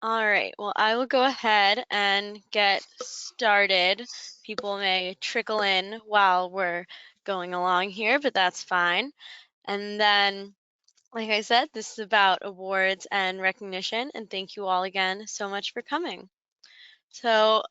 All right, well, I will go ahead and get started. People may trickle in while we're going along here, but that's fine. And then, like I said, this is about awards and recognition, and thank you all again so much for coming. So,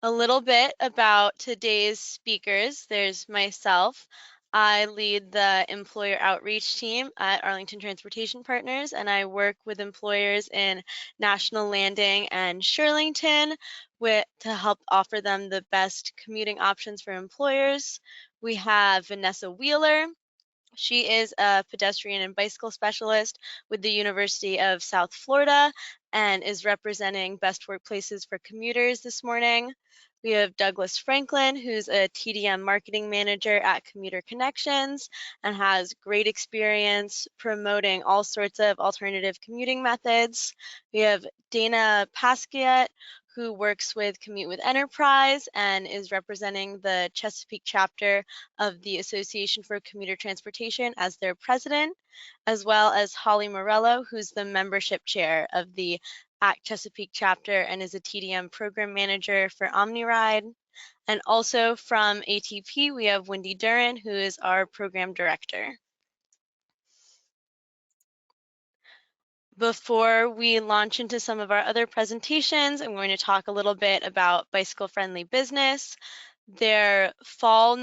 a little bit about today's speakers. There's myself. I lead the employer outreach team at Arlington Transportation Partners, and I work with employers in National Landing and Shirlington to help offer them the best commuting options for employers. We have Vanessa Wheeler. She is a pedestrian and bicycle specialist with the University of South Florida and is representing best workplaces for commuters this morning. We have Douglas Franklin, who's a TDM marketing manager at Commuter Connections and has great experience promoting all sorts of alternative commuting methods. We have Dana Pasquiet, who works with Commute with Enterprise and is representing the Chesapeake chapter of the Association for Commuter Transportation as their president, as well as Holly Morello, who's the membership chair of the ACT Chesapeake chapter and is a TDM program manager for OmniRide. And also from ATP, we have Wendy Duran, who is our program director. Before we launch into some of our other presentations, I'm going to talk a little bit about Bicycle Friendly Business. Their fall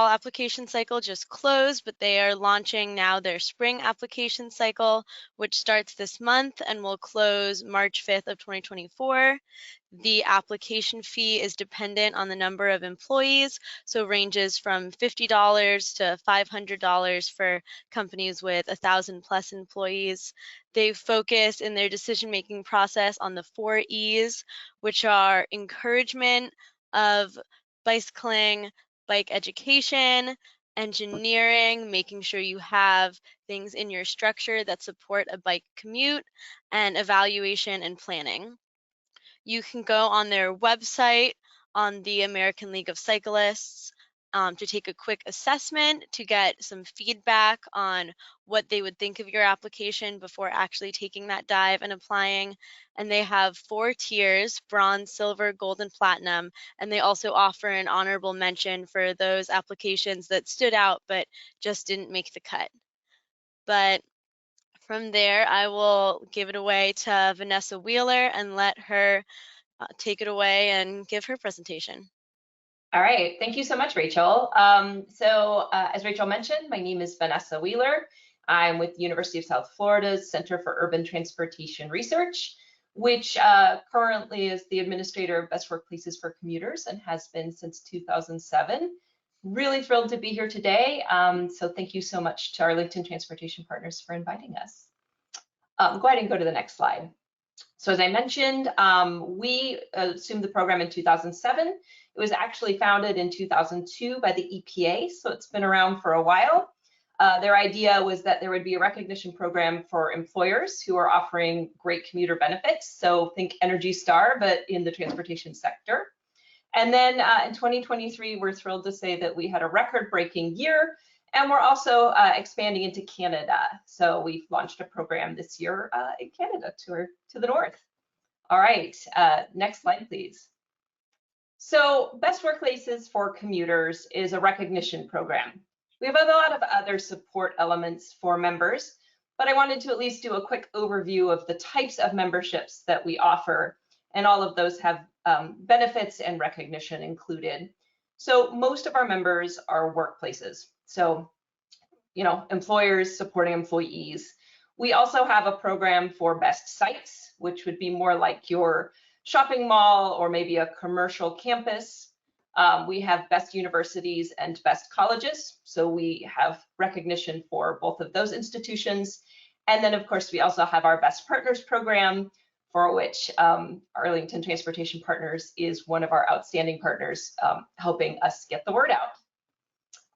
application cycle just closed, but they are launching now their spring application cycle, which starts this month and will close March 5th of 2024. The application fee is dependent on the number of employees, so ranges from $50 to $500 for companies with 1,000 plus employees. They focus in their decision-making process on the 4 E's, which are encouragement of bicycling, bike education, engineering, making sure you have things in your structure that support a bike commute, and evaluation and planning. You can go on their website on the American League of Cyclists to take a quick assessment to get some feedback on what they would think of your application before actually taking that dive and applying. And they have 4 tiers: bronze, silver, gold, and platinum. And they also offer an honorable mention for those applications that stood out but just didn't make the cut. But from there, I will give it away to Vanessa Wheeler and let her take it away and give her presentation. All right, thank you so much, Rachel. As Rachel mentioned, my name is Vanessa Wheeler. I'm with the University of South Florida's Center for Urban Transportation Research, which currently is the administrator of Best Workplaces for Commuters and has been since 2007. Really thrilled to be here today. So thank you so much to Arlington Transportation Partners for inviting us. Go ahead and go to the next slide. So as I mentioned, we assumed the program in 2007. It was actually founded in 2002 by the EPA, so it's been around for a while. Their idea was that there would be a recognition program for employers who are offering great commuter benefits. So think Energy Star, but in the transportation sector. And then in 2023, we're thrilled to say that we had a record-breaking year, and we're also expanding into Canada. So we've launched a program this year in Canada to the north. All right, next slide, please. So Best Workplaces for Commuters is a recognition program. We have a lot of other support elements for members, but I wanted to at least do a quick overview of the types of memberships that we offer, and all of those have benefits and recognition included. So most of our members are workplaces. So, you know, employers supporting employees. We also have a program for best sites, which would be more like your shopping mall or maybe a commercial campus. We have best universities and best colleges. So we have recognition for both of those institutions. And then of course, we also have our best partners program, for which Arlington Transportation Partners is one of our outstanding partners, helping us get the word out.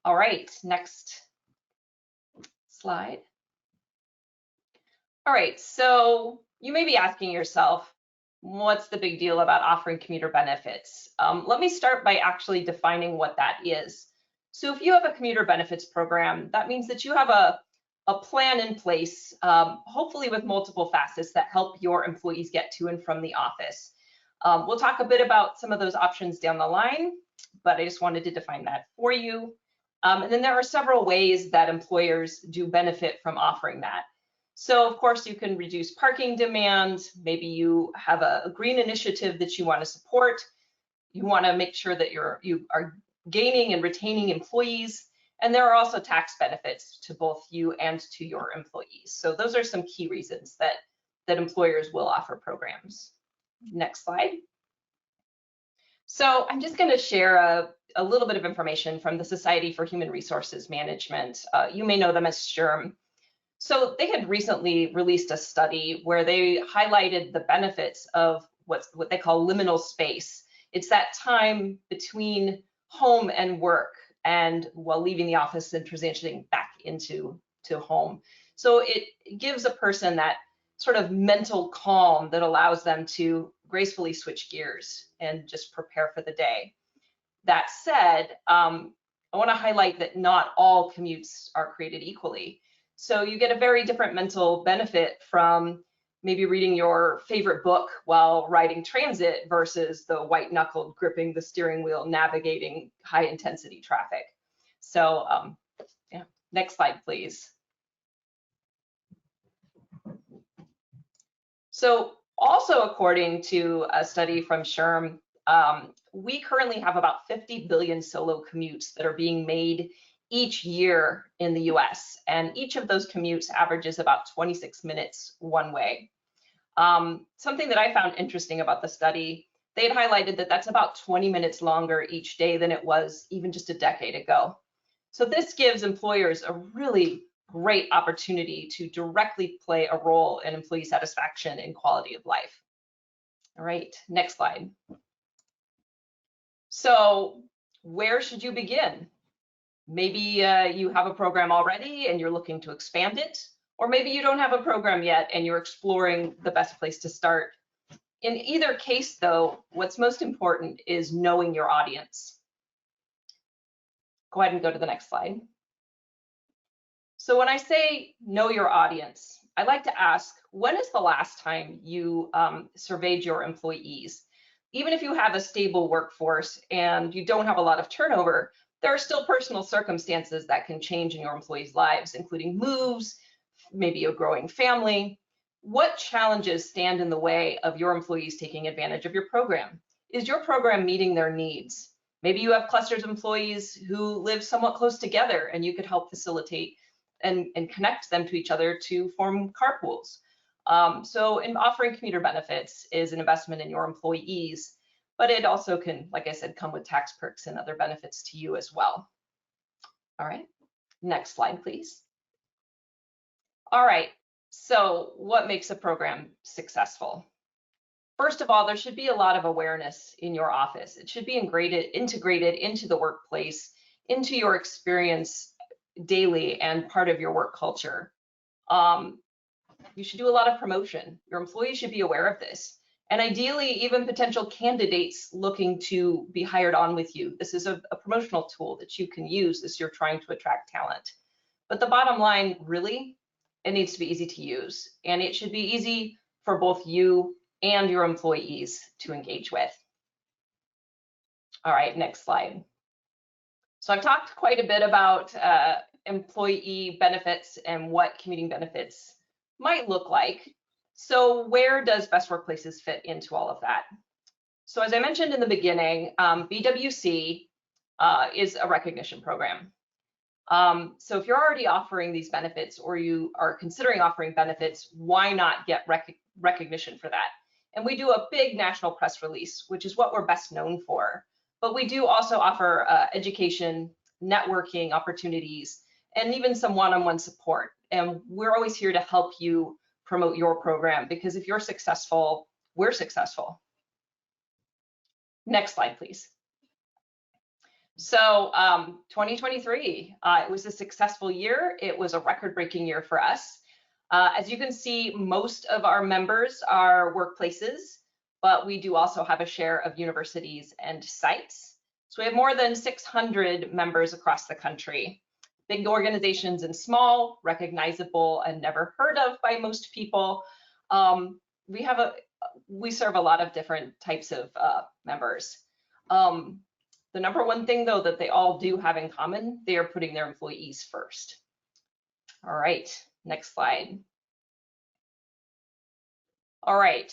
All right, next slide. All right, so you may be asking yourself, what's the big deal about offering commuter benefits? Let me start by actually defining what that is. So if you have a commuter benefits program, that means that you have a plan in place, hopefully with multiple facets that help your employees get to and from the office. We'll talk a bit about some of those options down the line, but I just wanted to define that for you. And then there are several ways that employers do benefit from offering that. So of course you can reduce parking demand. Maybe you have a green initiative that you want to support. You want to make sure that you are gaining and retaining employees. And there are also tax benefits to both you and to your employees. So those are some key reasons that employers will offer programs. Next slide. So I'm just going to share a little bit of information from the Society for Human Resources Management. You may know them as SHRM. So they had recently released a study where they highlighted the benefits of what they call liminal space. It's that time between home and work and while leaving the office and transitioning back into home. So it gives a person that sort of mental calm that allows them to gracefully switch gears and just prepare for the day. That said, I want to highlight that not all commutes are created equally. So you get a very different mental benefit from maybe reading your favorite book while riding transit versus the white-knuckled gripping the steering wheel, navigating high-intensity traffic. So yeah, next slide, please. So also according to a study from SHRM, we currently have about 50 billion solo commutes that are being made each year in the US, and each of those commutes averages about 26 minutes one way. Something that I found interesting about the study, they had highlighted that that's about 20 minutes longer each day than it was even just a decade ago. So this gives employers a really great opportunity to directly play a role in employee satisfaction and quality of life. All right, next slide. So where should you begin? Maybe you have a program already and you're looking to expand it, or maybe you don't have a program yet and you're exploring the best place to start. In either case, though, what's most important is knowing your audience. Go ahead and go to the next slide. So when I say know your audience, I like to ask, when is the last time you surveyed your employees? Even if you have a stable workforce and you don't have a lot of turnover, there are still personal circumstances that can change in your employees' lives, including moves, maybe a growing family. What challenges stand in the way of your employees taking advantage of your program? Is your program meeting their needs? Maybe you have clusters of employees who live somewhat close together and you could help facilitate and connect them to each other to form carpools. So in offering commuter benefits is an investment in your employees, but it also can, like I said, come with tax perks and other benefits to you as well. All right, next slide, please. All right, so what makes a program successful? First of all, there should be a lot of awareness in your office. It should be integrated into the workplace, into your experience daily and part of your work culture. You should do a lot of promotion. Your employees should be aware of this. And ideally, even potential candidates looking to be hired on with you. This is a promotional tool that you can use as you're trying to attract talent. But the bottom line, really, it needs to be easy to use. And it should be easy for both you and your employees to engage with. All right, next slide. So I've talked quite a bit about employee benefits and what commuting benefits might look like. So where does Best Workplaces fit into all of that? So as I mentioned in the beginning, BWC is a recognition program. So if you're already offering these benefits or you are considering offering benefits, why not get recognition for that? And we do a big national press release, which is what we're best known for. But we do also offer education, networking opportunities, and even some one-on-one support. And we're always here to help you promote your program, because if you're successful, we're successful. Next slide, please. So 2023, it was a successful year. It was a record-breaking year for us. As you can see, most of our members are workplaces, but we do also have a share of universities and sites. So we have more than 600 members across the country. Big organizations and small, recognizable and never heard of by most people. We serve a lot of different types of members. The number one thing though that they all do have in common, they are putting their employees first. All right, next slide. All right,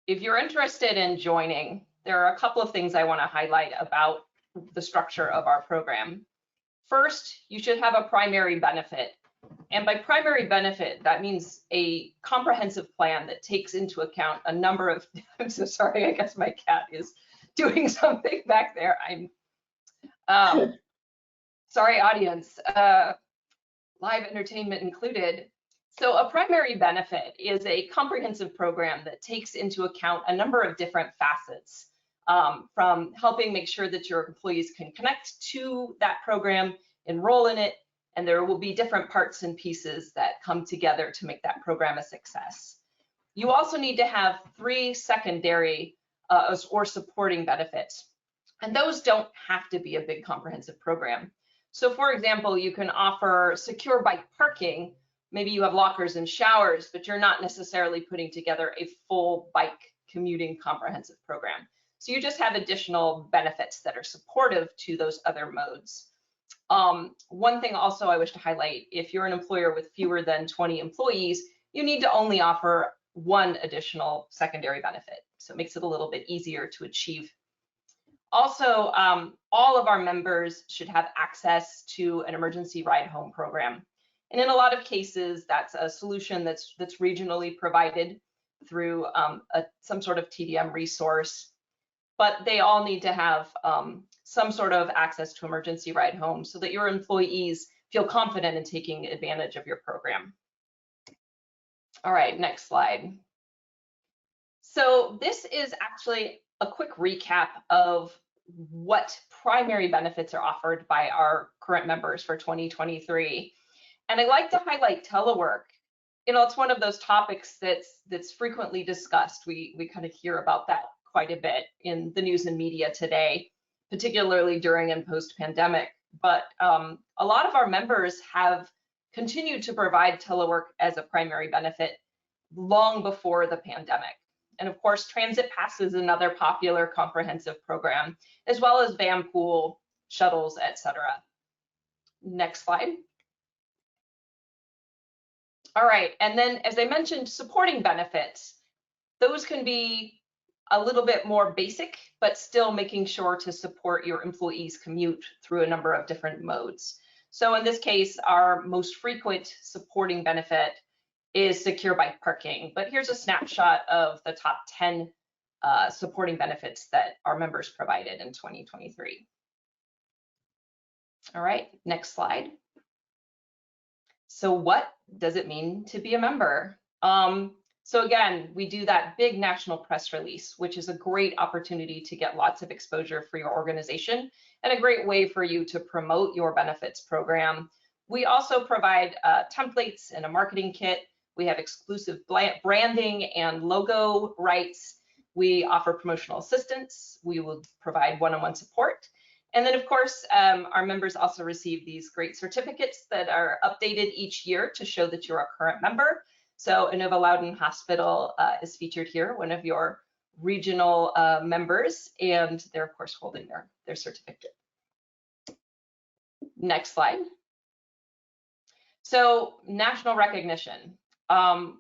if you're interested in joining, there are a couple of things I want to highlight about the structure of our program. First, you should have a primary benefit. And by primary benefit, that means a comprehensive plan that takes into account a number of, I'm so sorry, I guess my cat is doing something back there. I'm sorry, audience, live entertainment included. So a primary benefit is a comprehensive program that takes into account a number of different facets, from helping make sure that your employees can connect to that program, enroll in it, and there will be different parts and pieces that come together to make that program a success. You also need to have 3 secondary or supporting benefits, and those don't have to be a big comprehensive program. So for example, you can offer secure bike parking. Maybe you have lockers and showers, but you're not necessarily putting together a full bike commuting comprehensive program. So you just have additional benefits that are supportive to those other modes. One thing also I wish to highlight, if you're an employer with fewer than 20 employees, you need to only offer 1 additional secondary benefit. So it makes it a little bit easier to achieve. Also, all of our members should have access to an emergency ride home program. And in a lot of cases, that's a solution that's regionally provided through some sort of TDM resource. But they all need to have some sort of access to emergency ride home so that your employees feel confident in taking advantage of your program. All right, next slide. So this is actually a quick recap of what primary benefits are offered by our current members for 2023. And I like to highlight telework. You know, it's one of those topics that's frequently discussed. We kind of hear about that quite a bit in the news and media today, particularly during and post-pandemic. But a lot of our members have continued to provide telework as a primary benefit long before the pandemic. And of course, Transit Pass is another popular comprehensive program, as well as van pool, shuttles, etc. Next slide. All right, and then as I mentioned, supporting benefits, those can be a little bit more basic, but still making sure to support your employees' commute through a number of different modes. So in this case, our most frequent supporting benefit is secure bike parking. But here's a snapshot of the top 10 supporting benefits that our members provided in 2023. All right, next slide. So what does it mean to be a member? So again, we do that big national press release, which is a great opportunity to get lots of exposure for your organization and a great way for you to promote your benefits program. We also provide templates and a marketing kit. We have exclusive branding and logo rights. We offer promotional assistance. We will provide one-on-one support. And then of course, our members also receive these great certificates that are updated each year to show that you're a current member. So Inova Loudoun Hospital is featured here, one of your regional members, and they're of course holding their certificate. Next slide. So national recognition.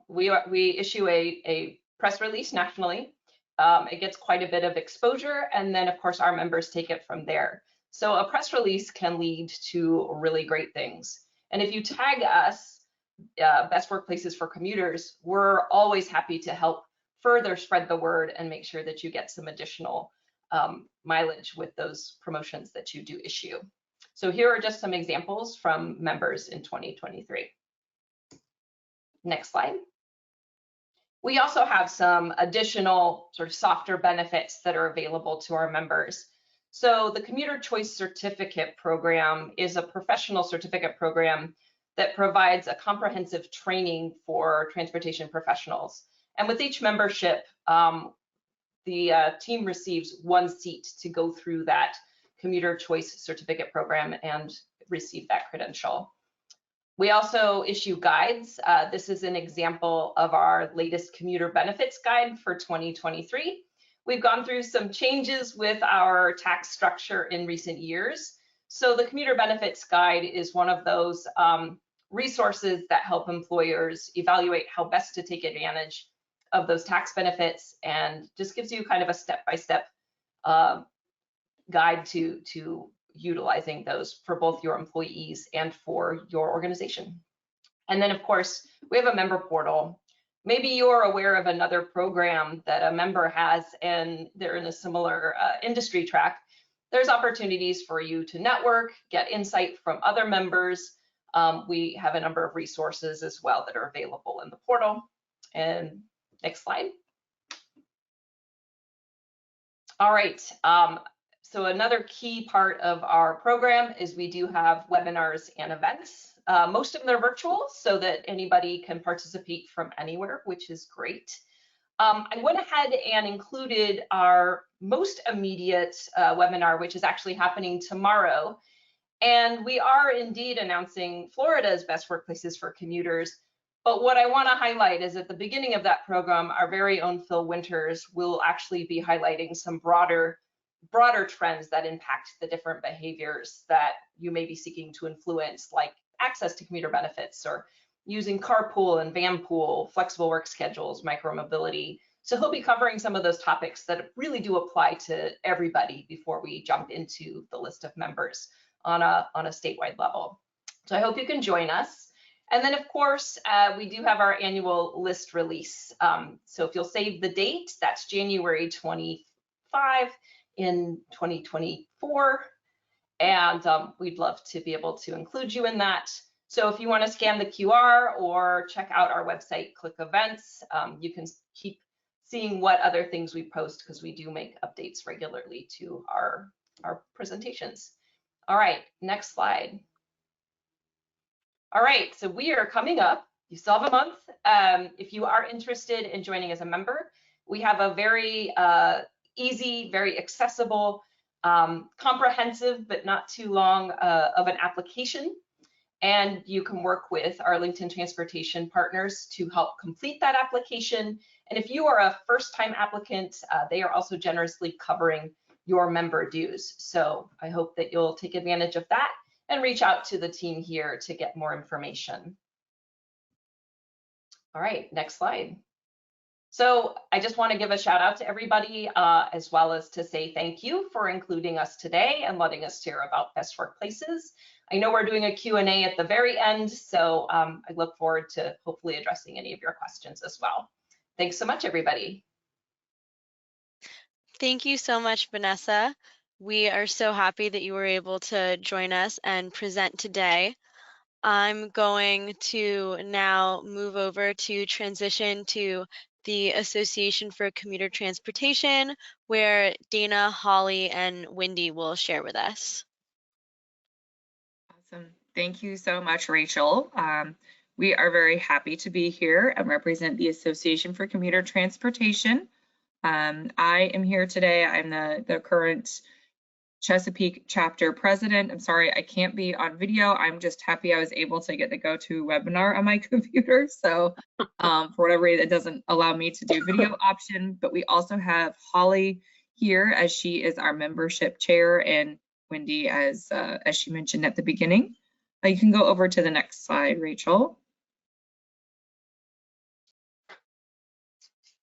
We issue a press release nationally. It gets quite a bit of exposure, and then of course our members take it from there. So a press release can lead to really great things. And if you tag us, Best Workplaces for Commuters, we're always happy to help further spread the word and make sure that you get some additional mileage with those promotions that you do issue. So here are just some examples from members in 2023. Next slide. We also have some additional sort of softer benefits that are available to our members. So the Commuter Choice Certificate Program is a professional certificate program that provides a comprehensive training for transportation professionals. And with each membership, the team receives 1 seat to go through that commuter choice certificate program and receive that credential. We also issue guides. This is an example of our latest commuter benefits guide for 2023. We've gone through some changes with our tax structure in recent years. So the commuter benefits guide is one of those resources that help employers evaluate how best to take advantage of those tax benefits, and just gives you kind of a step-by-step guide to utilizing those for both your employees and for your organization. And then, of course, we have a member portal. Maybe you're aware of another program that a member has and they're in a similar industry track. There's opportunities for you to network, get insight from other members. We have a number of resources as well that are available in the portal. And next slide. All right. So another key part of our program is we do have webinars and events. Most of them are virtual so that anybody can participate from anywhere, which is great. I went ahead and included our most immediate webinar, which is actually happening tomorrow. And we are indeed announcing Florida's best workplaces for commuters. But what I want to highlight is at the beginning of that program, our very own Phil Winters will actually be highlighting some broader trends that impact the different behaviors that you may be seeking to influence, like access to commuter benefits or using carpool and van pool, flexible work schedules, micromobility. So he'll be covering some of those topics that really do apply to everybody before we jump into the list of members on a statewide level. So I hope you can join us. And then, of course, we do have our annual list release. So if you'll save the date, that's January 25 in 2024. And we'd love to be able to include you in that. So if you want to scan the QR or check out our website, click events, you can keep seeing what other things we post, because we do make updates regularly to our presentations. All right, next slide. All right, so we are coming up. You still have a month. If you are interested in joining as a member, we have a very easy, very accessible, comprehensive, but not too long of an application. And you can work with Arlington Transportation Partners to help complete that application. And if you are a first-time applicant, they are also generously covering your member dues. So I hope that you'll take advantage of that and reach out to the team here to get more information. All right, next slide. So I just want to give a shout out to everybody, as well as to say thank you for including us today and letting us hear about best workplaces. I know we're doing a Q&A at the very end, so I look forward to hopefully addressing any of your questions as well. Thanks so much, everybody. Thank you so much, Vanessa. We are so happy that you were able to join us and present today. I'm going to now move over to transition to the Association for Commuter Transportation, where Dana, Holly, and Wendy will share with us. Awesome. Thank you so much, Rachel. We are very happy to be here and represent the Association for Commuter Transportation. I am here today. I'm the current Chesapeake chapter president. I'm sorry I can't be on video. I'm just happy I was able to get the GoToWebinar on my computer. So for whatever reason, it doesn't allow me to do video option. But we also have Holly here, as she is our membership chair, and Wendy, as she mentioned at the beginning. You can go over to the next slide, Rachel.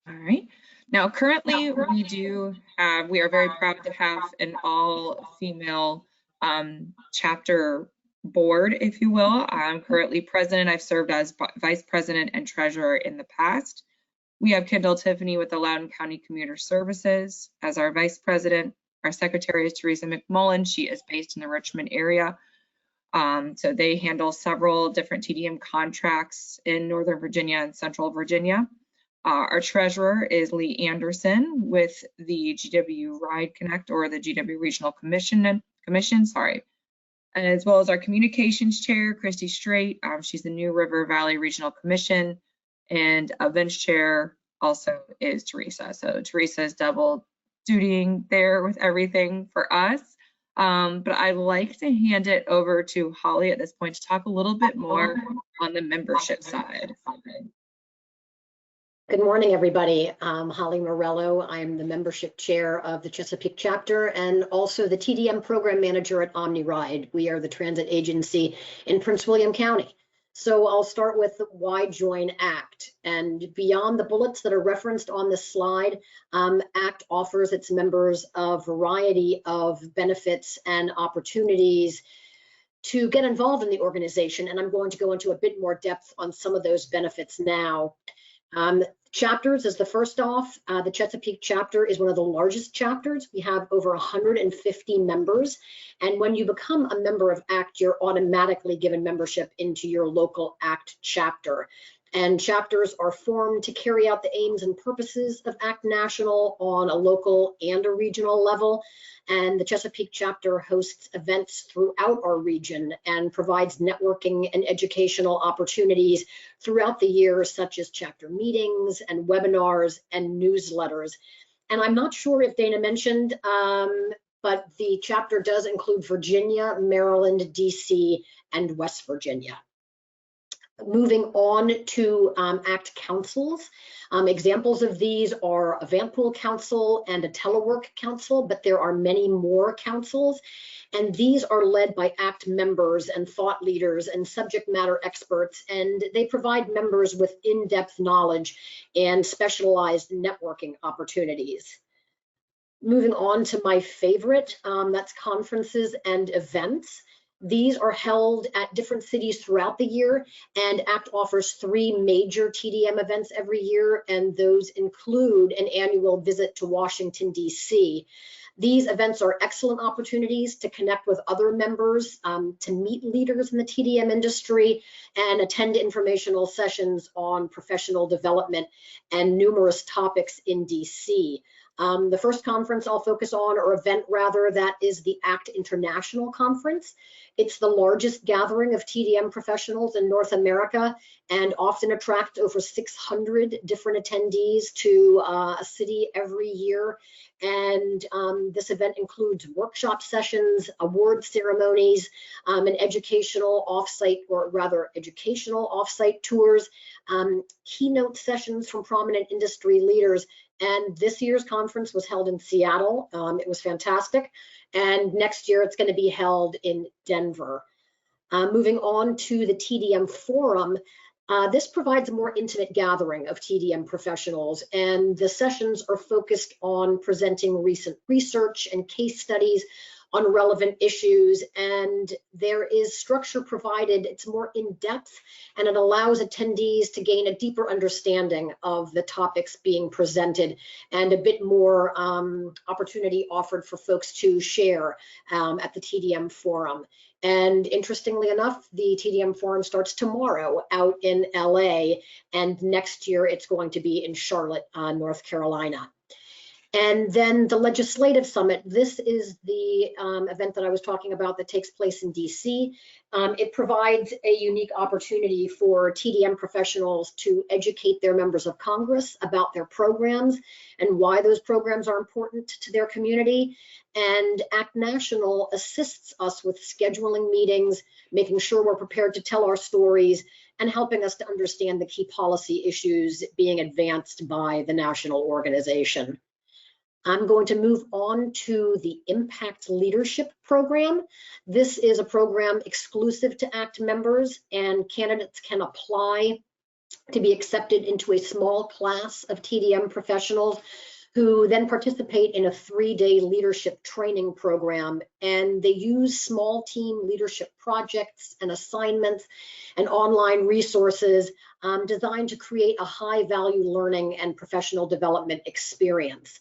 All right. Now, currently, we are very proud to have an all-female chapter board, if you will. I'm currently president. I've served as vice president and treasurer in the past. We have Kendall Tiffany with the Loudoun County Commuter Services as our vice president. Our secretary is Teresa McMullen. She is based in the Richmond area. So they handle several different TDM contracts in Northern Virginia and Central Virginia. Our treasurer is Lee Anderson with the GW Ride Connect, or the GW Regional Commission, as well as our communications chair, Christy Strait. She's the New River Valley Regional Commission, and events chair also is Teresa. So Teresa is double dutying there with everything for us. But I'd like to hand it over to Holly at this point to talk a little bit more on the membership side. Good morning, everybody. I'm Holly Morello. I'm the membership chair of the Chesapeake chapter and also the TDM program manager at OmniRide. We are the transit agency in Prince William County. So I'll start with why join ACT. And beyond the bullets that are referenced on this slide, ACT offers its members a variety of benefits and opportunities to get involved in the organization. And I'm going to go into a bit more depth on some of those benefits now. Chapters is the first off. The Chesapeake chapter is one of the largest chapters. We have over 150 members. And when you become a member of ACT, you're automatically given membership into your local ACT chapter. And chapters are formed to carry out the aims and purposes of ACT National on a local and a regional level. And the Chesapeake chapter hosts events throughout our region and provides networking and educational opportunities throughout the year, such as chapter meetings and webinars and newsletters. And I'm not sure if Dana mentioned, but the chapter does include Virginia, Maryland, DC, and West Virginia. Moving on to ACT councils. Examples of these are a Vanpool Council and a Telework Council, but there are many more councils. And these are led by ACT members and thought leaders and subject matter experts, and they provide members with in-depth knowledge and specialized networking opportunities. Moving on to my favorite, that's conferences and events. These are held at different cities throughout the year, and ACT offers 3 major TDM events every year, and those include an annual visit to Washington, DC. These events are excellent opportunities to connect with other members, to meet leaders in the TDM industry, and attend informational sessions on professional development and numerous topics in DC. The first conference I'll focus on, or event rather, that is the ACT International Conference. It's the largest gathering of TDM professionals in North America and often attracts over 600 different attendees to a city every year. And this event includes workshop sessions, award ceremonies, and educational offsite tours, keynote sessions from prominent industry leaders. And this year's conference was held in Seattle. It was fantastic. And next year it's going to be held in Denver. Moving on to the TDM Forum, this provides a more intimate gathering of TDM professionals, and the sessions are focused on presenting recent research and case studies on relevant issues, and there is structure provided. It's more in-depth, and it allows attendees to gain a deeper understanding of the topics being presented, and a bit more opportunity offered for folks to share at the TDM Forum. And interestingly enough, the TDM Forum starts tomorrow out in LA, and next year it's going to be in Charlotte, North Carolina. And then the Legislative Summit, this is the event that I was talking about that takes place in DC. It provides a unique opportunity for TDM professionals to educate their members of Congress about their programs and why those programs are important to their community. And ACT National assists us with scheduling meetings, making sure we're prepared to tell our stories, and helping us to understand the key policy issues being advanced by the national organization. I'm going to move on to the Impact Leadership Program. This is a program exclusive to ACT members, and candidates can apply to be accepted into a small class of TDM professionals who then participate in a 3-day leadership training program. And they use small team leadership projects and assignments and online resources designed to create a high-value learning and professional development experience.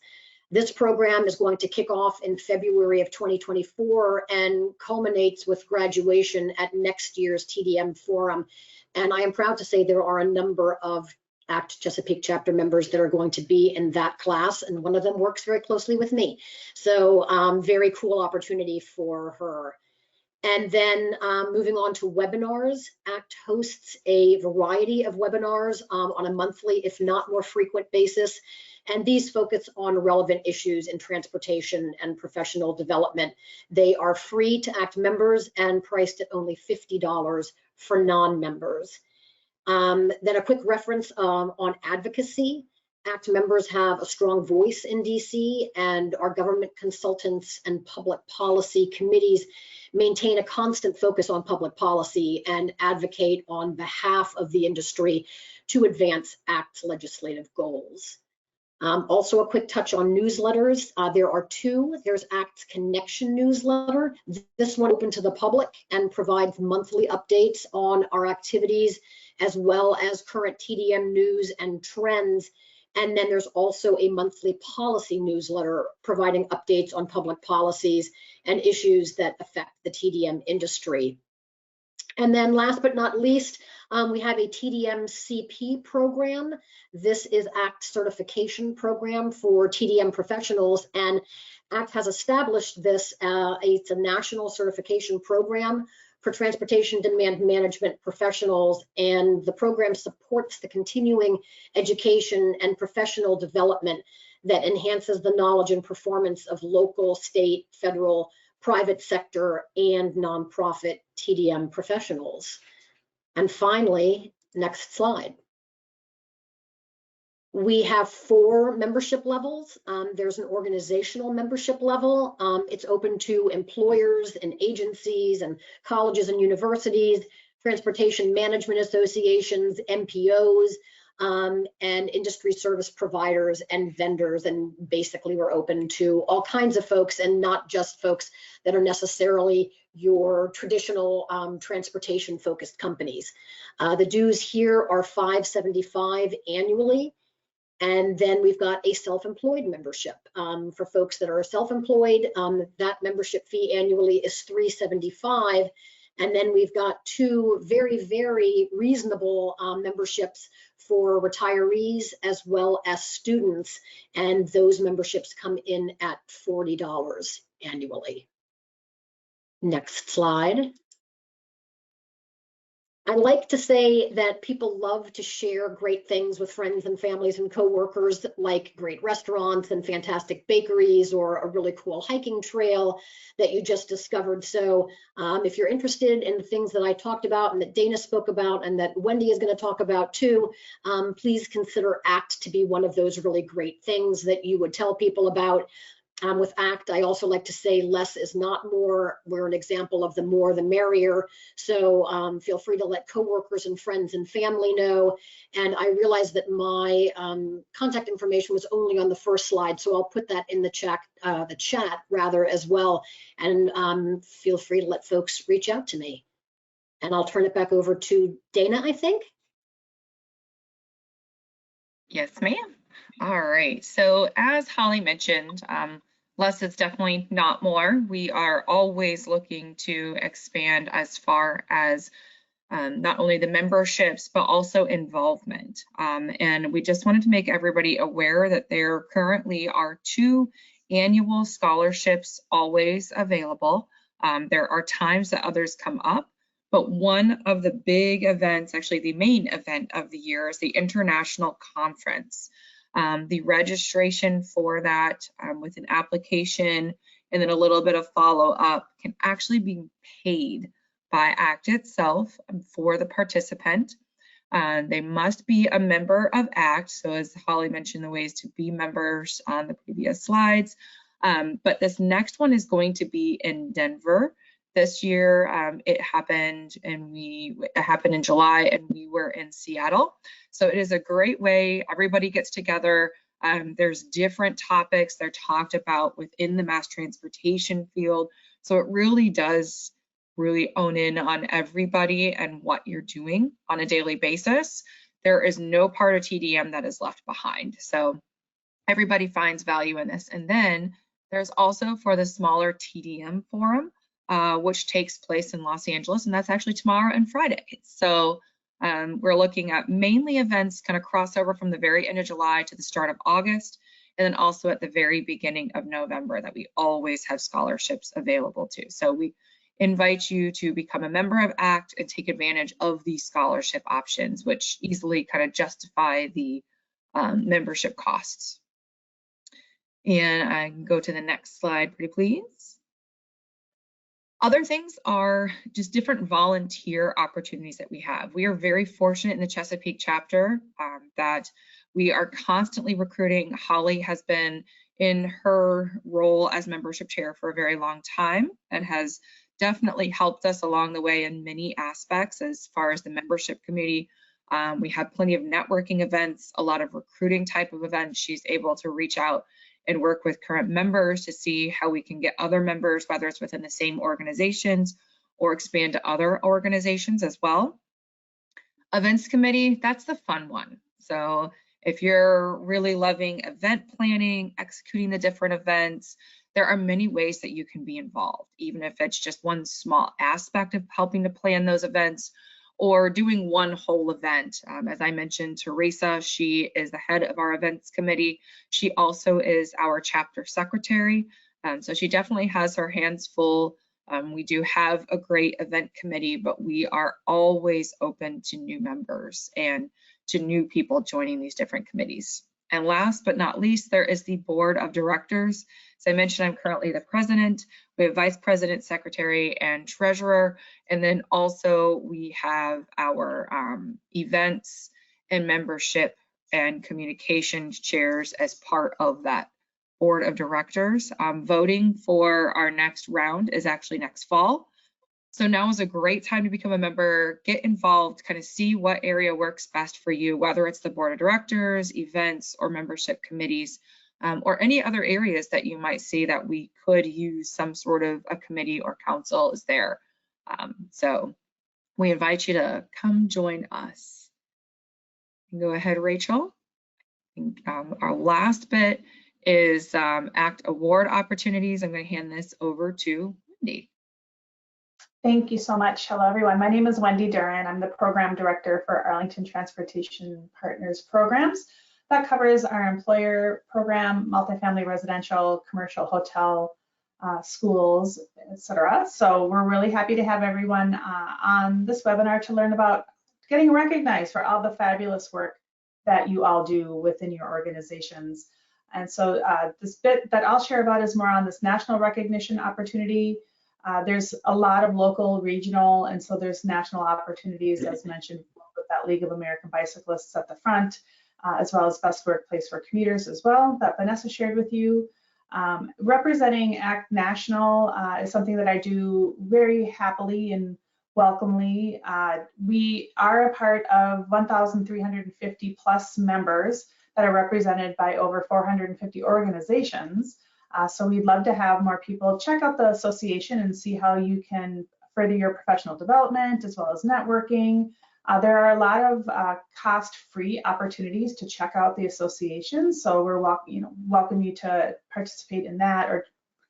This program is going to kick off in February of 2024 and culminates with graduation at next year's TDM Forum. And I am proud to say there are a number of ACT Chesapeake chapter members that are going to be in that class, and one of them works very closely with me. So very cool opportunity for her. And then moving on to webinars, ACT hosts a variety of webinars on a monthly, if not more frequent basis. and these focus on relevant issues in transportation and professional development. They are free to ACT members and priced at only $50 for non-members. Then a quick reference on advocacy. ACT members have a strong voice in DC, and our government consultants and public policy committees maintain a constant focus on public policy and advocate on behalf of the industry to advance ACT legislative goals. Also a quick touch on newsletters. There are two. There's ACT's Connection newsletter. This one open to the public and provides monthly updates on our activities as well as current TDM news and trends. And then there's also a monthly policy newsletter providing updates on public policies and issues that affect the TDM industry. And then last but not least, we have a TDM CP program. This is ACT certification program for TDM professionals, and ACT has established this. It's a national certification program for transportation demand management professionals, and the program supports the continuing education and professional development that enhances the knowledge and performance of local, state, federal, private sector, and nonprofit TDM professionals. And finally, next slide. We have 4 membership levels. There's an organizational membership level. It's open to employers and agencies and colleges and universities, transportation management associations, MPOs, and industry service providers and vendors. And basically we're open to all kinds of folks and not just folks that are necessarily your traditional transportation focused companies. The dues here are $575 annually. And then we've got a self-employed membership. For folks that are self-employed, that membership fee annually is $375. And then we've got 2 very, very reasonable memberships for retirees as well as students. And those memberships come in at $40 annually. Next slide. I like to say that people love to share great things with friends and families and coworkers, like great restaurants and fantastic bakeries or a really cool hiking trail that you just discovered. So if you're interested in the things that I talked about and that Dana spoke about and that Wendy is going to talk about too, please consider ACT to be one of those really great things that you would tell people about. With ACT, I also like to say less is not more. We're an example of the more the merrier. So feel free to let coworkers and friends and family know. And I realized that my contact information was only on the first slide, so I'll put that in the chat rather as well. And feel free to let folks reach out to me. And I'll turn it back over to Dana, I think. Yes, ma'am. All right. So as Holly mentioned, less is definitely not more. We are always looking to expand as far as not only the memberships, but also involvement. And we just wanted to make everybody aware that there currently are 2 annual scholarships always available. There are times that others come up, but one of the big events, actually the main event of the year, is the International Conference. The registration for that with an application and then a little bit of follow-up can actually be paid by ACT itself for the participant. They must be a member of ACT. So as Holly mentioned, the ways to be members on the previous slides. But this next one is going to be in Denver. This year, it happened in July, and we were in Seattle. So it is a great way. Everybody gets together. There's different topics they're talked about within the mass transportation field. So it really does own in on everybody and what you're doing on a daily basis. There is no part of TDM that is left behind. So everybody finds value in this. And then there's also for the smaller TDM forum, which takes place in Los Angeles, and that's actually tomorrow and Friday. So we're looking at mainly events kind of crossover from the very end of July to the start of August, and then also at the very beginning of November that we always have scholarships available to. So we invite you to become a member of ACT and take advantage of these scholarship options, which easily kind of justify the membership costs. And I can go to the next slide, pretty please. Other things are just different volunteer opportunities that we have. We are very fortunate in the Chesapeake chapter that we are constantly recruiting. Holly has been in her role as membership chair for a very long time and has definitely helped us along the way in many aspects as far as the membership community. We have plenty of networking events, a lot of recruiting type of events. She's able to reach out and work with current members to see how we can get other members, whether it's within the same organizations or expand to other organizations as well. Events committee, that's the fun one. So if you're really loving event planning, executing the different events, there are many ways that you can be involved, even if it's just one small aspect of helping to plan those events or doing one whole event. As I mentioned, Teresa, she is the head of our events committee. She also is our chapter secretary. So she definitely has her hands full. We do have a great event committee, but we are always open to new members and to new people joining these different committees. And last but not least, there is the board of directors. As I mentioned, I'm currently the president. We have vice president, secretary, and treasurer. And then also we have our events and membership and communications chairs as part of that board of directors. Voting for our next round is actually next fall. So now is a great time to become a member, get involved, kind of see what area works best for you, whether it's the board of directors, events, or membership committees, or any other areas that you might see that we could use some sort of a committee or council is there. So we invite you to come join us. Go ahead, Rachel. Our last bit is ACT award opportunities. I'm going to hand this over to Wendy. Thank you so much. Hello, everyone. My name is Wendy Duran. I'm the program director for Arlington Transportation Partners programs. That covers our employer program, multifamily residential, commercial hotel, schools, etc. So we're really happy to have everyone on this webinar to learn about getting recognized for all the fabulous work that you all do within your organizations. And so this bit that I'll share about is more on this national recognition opportunity. There's a lot of local, regional, and so there's national opportunities, as mentioned, with that League of American Bicyclists at the front, as well as Best Workplace for Commuters as well, that Vanessa shared with you. Representing ACT National is something that I do very happily and welcomely. We are a part of 1,350 plus members that are represented by over 450 organizations. So we'd love to have more people check out the association and see how you can further your professional development as well as networking. There are a lot of cost-free opportunities to check out the association. So we're welcome you to participate in that or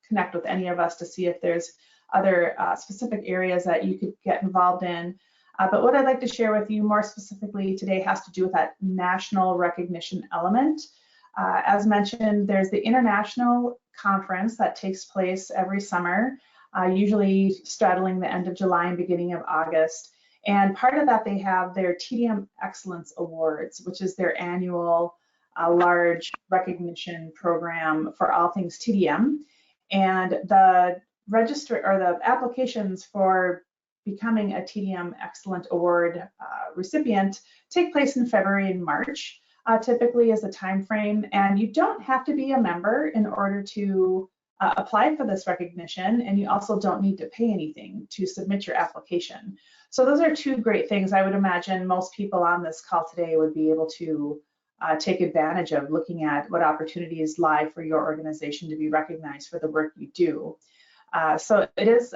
connect with any of us to see if there's other specific areas that you could get involved in. But what I'd like to share with you more specifically today has to do with that national recognition element. As mentioned, there's the international conference that takes place every summer, usually straddling the end of July and beginning of August. And part of that, they have their TDM Excellence Awards, which is their annual large recognition program for all things TDM. And the applications for becoming a TDM Excellent Award recipient take place in February and March. Typically is the time frame, and you don't have to be a member in order to apply for this recognition, and you also don't need to pay anything to submit your application. So those are two great things I would imagine most people on this call today would be able to take advantage of, looking at what opportunities lie for your organization to be recognized for the work you do. So it is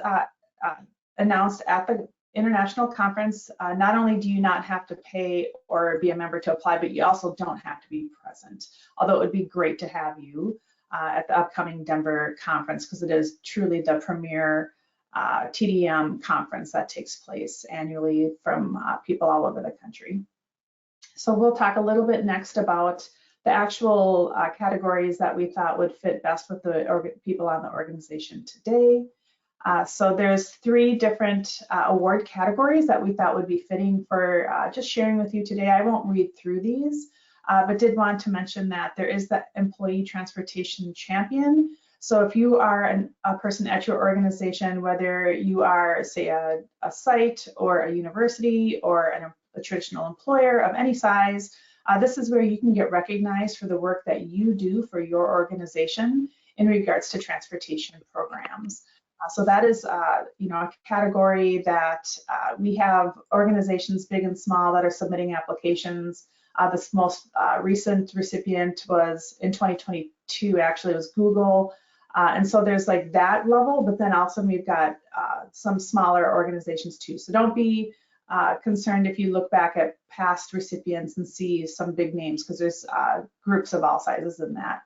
announced at the International Conference. Not only do you not have to pay or be a member to apply, but you also don't have to be present. Although it would be great to have you at the upcoming Denver conference, because it is truly the premier TDM conference that takes place annually from people all over the country. So we'll talk a little bit next about the actual categories that we thought would fit best with the people on the organization today. So there's 3 different award categories that we thought would be fitting for just sharing with you today. I won't read through these, but did want to mention that there is the Employee Transportation Champion. So if you are a person at your organization, whether you are, say, a site or a university or a traditional employer of any size, this is where you can get recognized for the work that you do for your organization in regards to transportation programs. So that is, a category that we have organizations big and small that are submitting applications. The most recent recipient was in 2022, actually, it was Google. And so there's like that level, but then also we've got some smaller organizations too. So don't be concerned if you look back at past recipients and see some big names, because there's groups of all sizes in that.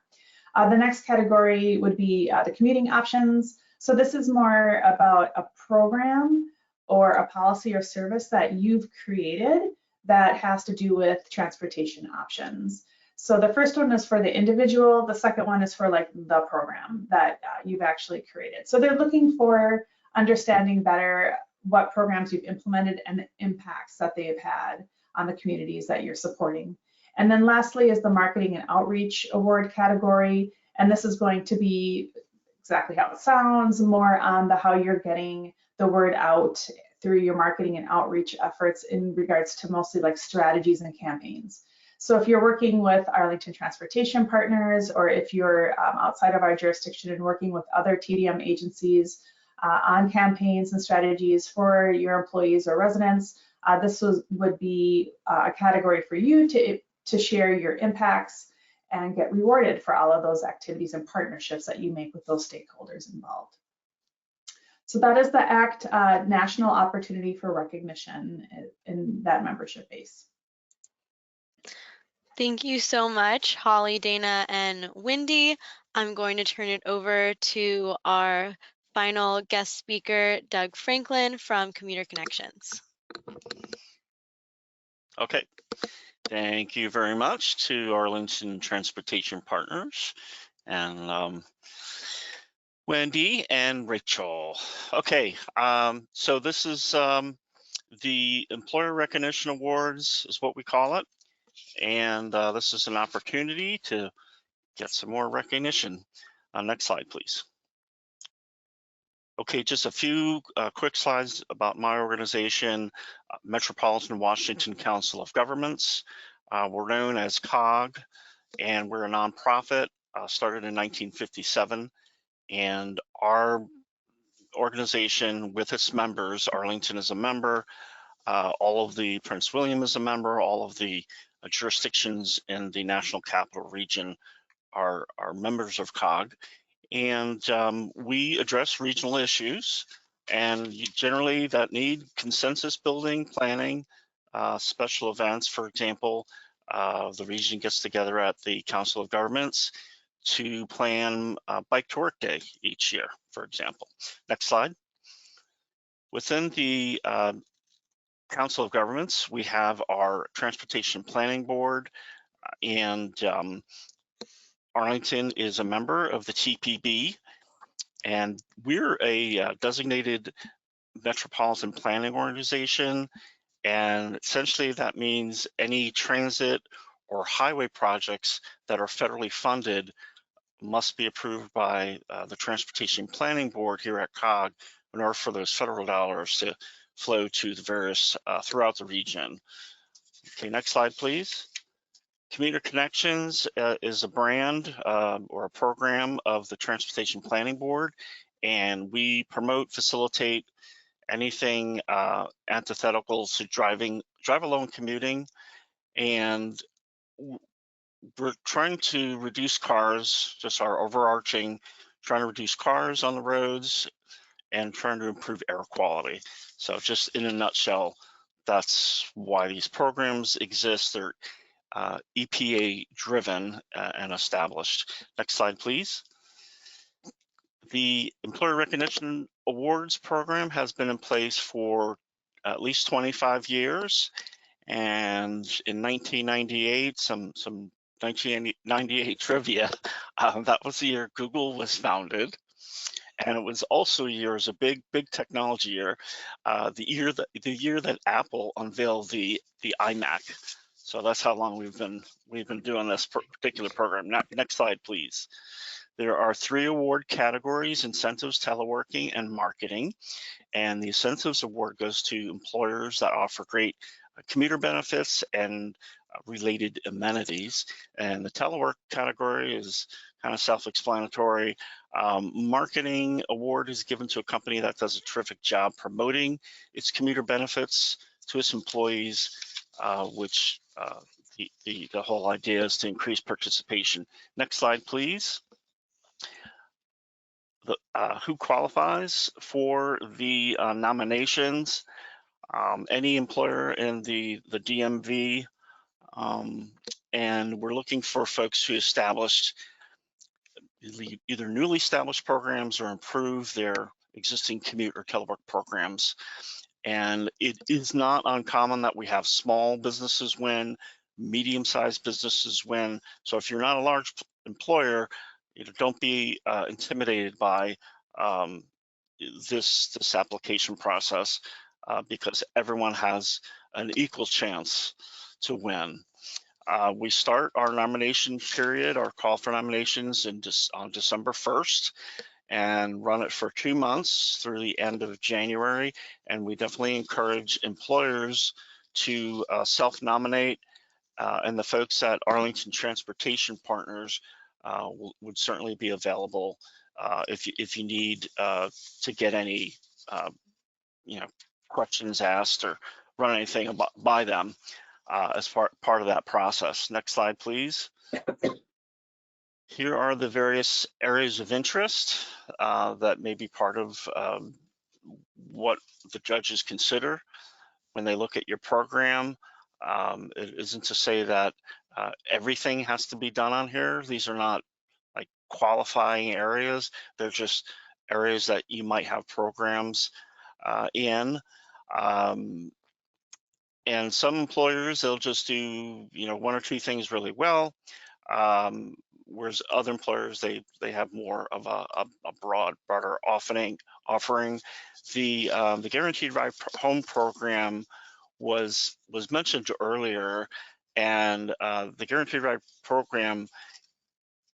The next category would be the commuting options. So this is more about a program or a policy or service that you've created that has to do with transportation options. So the first one is for the individual. The second one is for like the program that you've actually created. So they're looking for understanding better what programs you've implemented and the impacts that they have had on the communities that you're supporting. And then lastly is the marketing and outreach award category. And this is going to be exactly how it sounds, more on the how you're getting the word out through your marketing and outreach efforts in regards to mostly like strategies and campaigns. So if you're working with Arlington Transportation Partners, or if you're outside of our jurisdiction and working with other TDM agencies on campaigns and strategies for your employees or residents, this would be a category for you to share your impacts and get rewarded for all of those activities and partnerships that you make with those stakeholders involved. So that is the ACT National Opportunity for Recognition in that membership base. Thank you so much, Holly, Dana, and Wendy. I'm going to turn it over to our final guest speaker, Doug Franklin from Commuter Connections. Okay, thank you very much to Arlington Transportation Partners and Wendy and Rachel. Okay, so this is the Employer Recognition Awards is what we call it. And this is an opportunity to get some more recognition. Next slide, please. Okay, just a few quick slides about my organization, Metropolitan Washington Council of Governments. We're known as COG, and we're a nonprofit, started in 1957. And our organization with its members, Arlington is a member, all of the Prince William is a member, all of the jurisdictions in the National Capital Region are members of COG, and we address regional issues, and generally that need consensus building, planning, special events. For example, the region gets together at the Council of Governments to plan Bike to Work Day each year, for example. Next slide. Within the Council of Governments, we have our Transportation Planning Board, and Arlington is a member of the TPB, and we're a designated metropolitan planning organization, and essentially that means any transit or highway projects that are federally funded must be approved by the Transportation Planning Board here at COG in order for those federal dollars to flow to the various throughout the region. Okay, next slide, please. Commuter Connections is a brand or a program of the Transportation Planning Board, and we promote, facilitate anything antithetical to drive alone commuting, and we're trying to reduce cars, just our overarching, trying to reduce cars on the roads and trying to improve air quality. So just in a nutshell, that's why these programs exist. They're EPA driven and established. Next slide, please. The Employer Recognition Awards program has been in place for at least 25 years. And in 1998, some 1998 trivia, that was the year Google was founded. And it was also a year, it was a big technology year, the year that Apple unveiled the iMac. So that's how long we've been doing this particular program. Next slide, please. There are 3 award categories: incentives, teleworking, and marketing. And the incentives award goes to employers that offer great commuter benefits and related amenities. And the telework category is kind of self-explanatory. Marketing award is given to a company that does a terrific job promoting its commuter benefits to its employees, which the whole idea is to increase participation. Next slide, please. Who qualifies for the nominations? Any employer in the DMV, and we're looking for folks who established either newly established programs or improve their existing commute or telework programs. And it is not uncommon that we have small businesses win, medium-sized businesses win. So if you're not a large employer, don't be intimidated by this application process, because everyone has an equal chance to win. We start our nomination period, our call for nominations on December 1st, and run it for 2 months through the end of January. And we definitely encourage employers to self-nominate, and the folks at Arlington Transportation Partners would certainly be available if you need to get any questions asked or run anything by them as part of that process. Next slide, please. Here are the various areas of interest that may be part of what the judges consider when they look at your program. It isn't to say that everything has to be done on here. These are not like qualifying areas. They're just areas that you might have programs in. And some employers, they'll just do 1 or 2 things really well, whereas other employers, they have more of a broader offering. The Guaranteed Ride Home program was mentioned earlier, and the Guaranteed Ride program,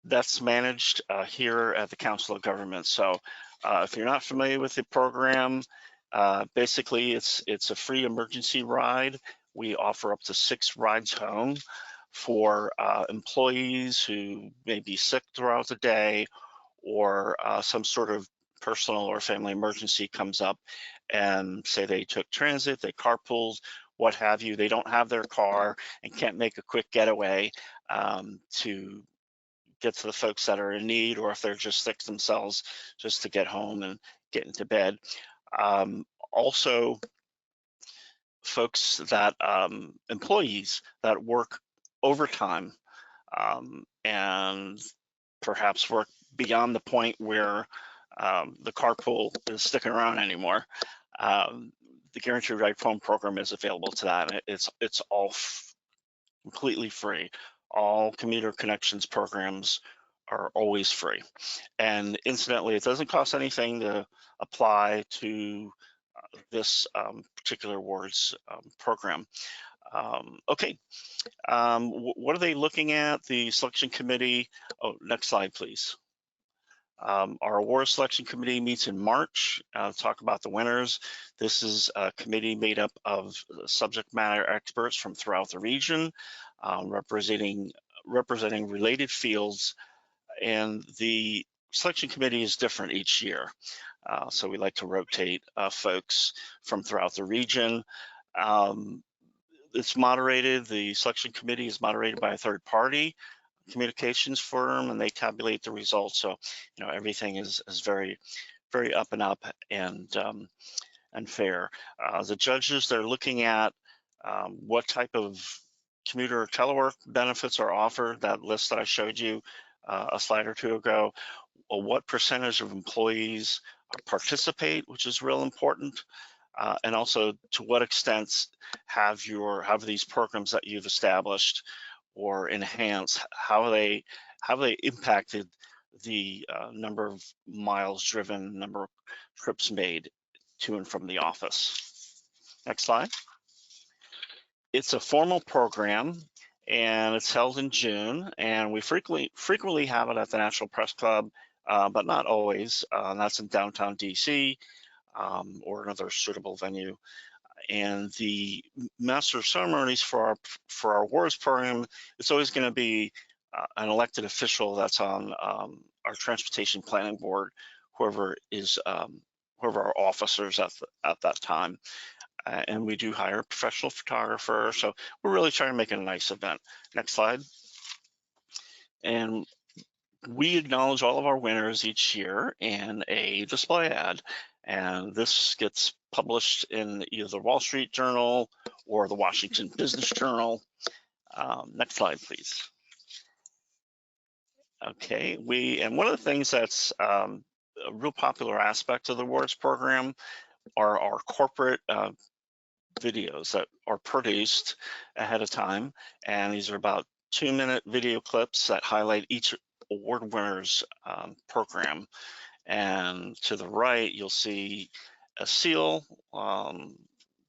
that's managed here at the Council of Governments. So if you're not familiar with the program, basically it's a free emergency ride. We offer up to 6 rides home for employees who may be sick throughout the day, or some sort of personal or family emergency comes up, and say they took transit, they carpooled, what have you, they don't have their car and can't make a quick getaway to get to the folks that are in need, or if they're just sick themselves, just to get home and get into bed. Also, folks that employees that work overtime and perhaps work beyond the point where the carpool is sticking around anymore. The Guaranteed Ride Home program is available to that. It's all completely free. All commuter connections programs are always free. And incidentally, it doesn't cost anything to apply to this particular awards program. Okay, what are they looking at? The selection committee, next slide, please. Our award selection committee meets in March to talk about the winners. This is a committee made up of subject matter experts from throughout the region, representing related fields, and the selection committee is different each year. So we like to rotate folks from throughout the region. It's moderated, the selection committee is moderated by a third party communications firm, and they tabulate the results. So, everything is very, very up and up and fair. The judges, they're looking at what type of commuter or telework benefits are offered, that list that I showed you a slide or 2 ago, or what percentage of employees participate, which is real important, and also to what extent have these programs that you've established or enhanced, how they impacted the number of miles driven, number of trips made to and from the office. Next slide. It's a formal program, and it's held in June, and we frequently have it at the National Press Club, but not always. That's in downtown DC, or another suitable venue. And the master of ceremonies for our awards program, it's always going to be an elected official that's on our transportation planning board, whoever our officers at that time. And we do hire a professional photographer, so we're really trying to make it a nice event. Next slide. And we acknowledge all of our winners each year in a display ad, and this gets published in either the Wall Street Journal or the Washington Business Journal. Next slide, please. Okay, and one of the things that's a real popular aspect of the awards program are our corporate videos that are produced ahead of time, and these are about 2-minute video clips that highlight each award winner's program. And to the right, you'll see a seal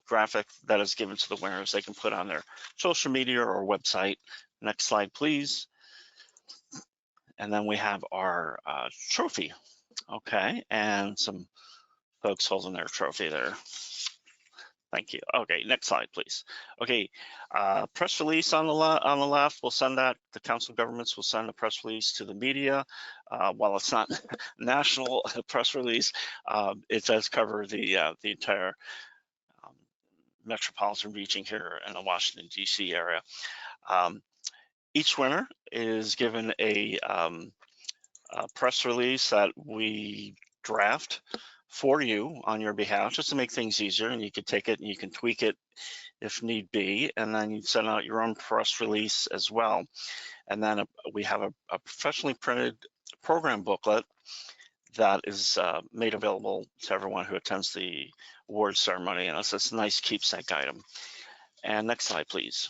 graphic that is given to the winners. They can put on their social media or website. Next slide, please. And then we have our trophy. Okay, and some folks holding their trophy there. Thank you. Okay, next slide, please. Okay, press release on the left. We'll send that. The Council of Governments will send a press release to the media. While it's not national press release, it does cover the entire metropolitan region here in the Washington D.C. area. Each winner is given a press release that we draft for you on your behalf, just to make things easier, and you can take it and you can tweak it if need be, and then you send out your own press release as well. And then we have a professionally printed program booklet that is made available to everyone who attends the awards ceremony, and it's a nice keepsake item. And next slide, please.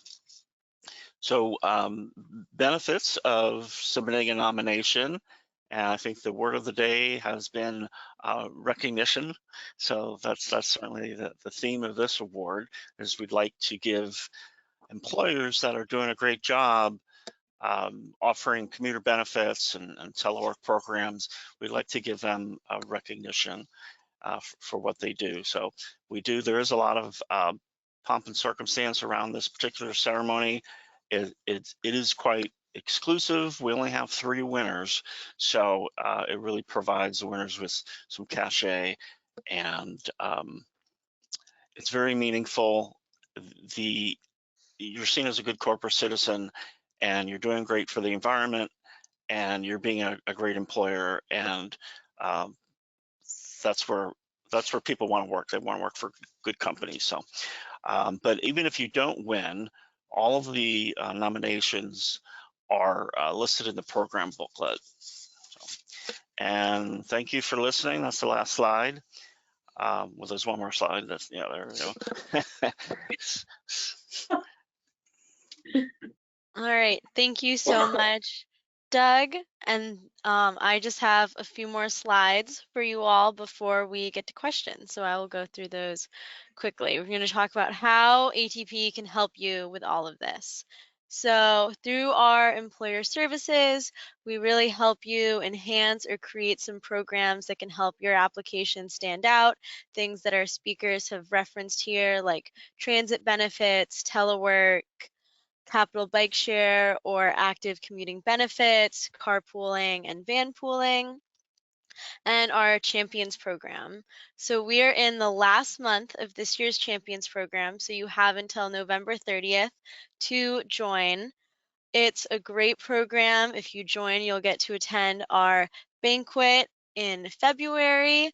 So benefits of submitting a nomination. And I think the word of the day has been recognition. So that's certainly the theme of this award, is we'd like to give employers that are doing a great job offering commuter benefits and telework programs. We'd like to give them recognition for what they do. So there is a lot of pomp and circumstance around this particular ceremony. It is quite exclusive. We only have 3 winners, so it really provides the winners with some cachet, and it's very meaningful. You're seen as a good corporate citizen, and you're doing great for the environment, and you're being a great employer, and that's where people want to work. They want to work for good companies. So, but even if you don't win, all of the nominations are listed in the program booklet. So, and thank you for listening. That's the last slide. Well, there's one more slide. That's, yeah, there we go. All right, thank you so much, Doug. And I just have a few more slides for you all before we get to questions. So I will go through those quickly. We're going to talk about how ATP can help you with all of this. So through our employer services, we really help you enhance or create some programs that can help your application stand out. Things that our speakers have referenced here, like transit benefits, telework, capital bike share or active commuting benefits, carpooling and van pooling, and our Champions program. So we are in the last month of this year's Champions program, so you have until November 30th to join. It's a great program. If you join, you'll get to attend our banquet in February,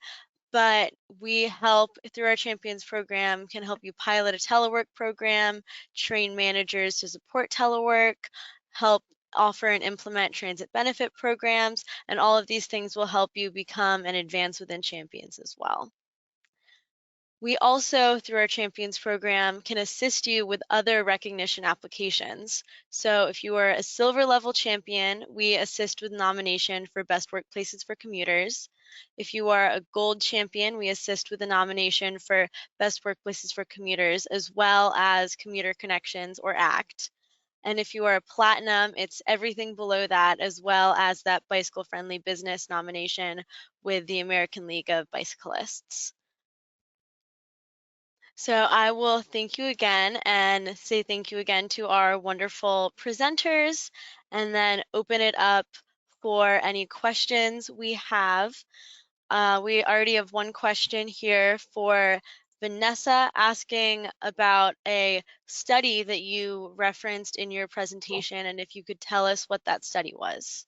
but we help through our Champions program, can help you pilot a telework program, train managers to support telework, help offer and implement transit benefit programs, and all of these things will help you become and advance within Champions as well. We also, through our Champions program, can assist you with other recognition applications. So if you are a silver level champion, we assist with nomination for Best Workplaces for Commuters. If you are a gold champion, we assist with the nomination for Best Workplaces for Commuters, as well as Commuter Connections or ACT. And if you are a platinum, it's everything below that, as well as that bicycle-friendly business nomination with the American League of Bicyclists. So I will thank you again and say thank you again to our wonderful presenters, and then open it up for any questions we have. We already have one question here for Vanessa, asking about a study that you referenced in your presentation, and if you could tell us what that study was.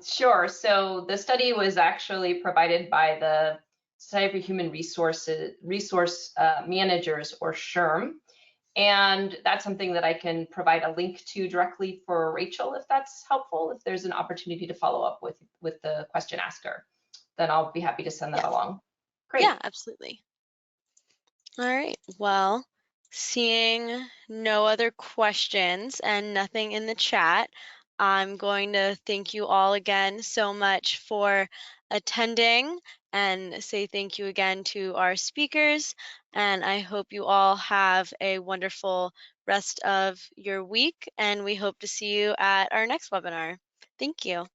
Sure. So the study was actually provided by the Society for Human Resource Managers, or SHRM. And that's something that I can provide a link to directly for Rachel, if that's helpful. If there's an opportunity to follow up with the question asker, then I'll be happy to send that along. Great. Yeah, absolutely. All right. Well, seeing no other questions and nothing in the chat, I'm going to thank you all again so much for attending, and say thank you again to our speakers. And I hope you all have a wonderful rest of your week, and we hope to see you at our next webinar. Thank you.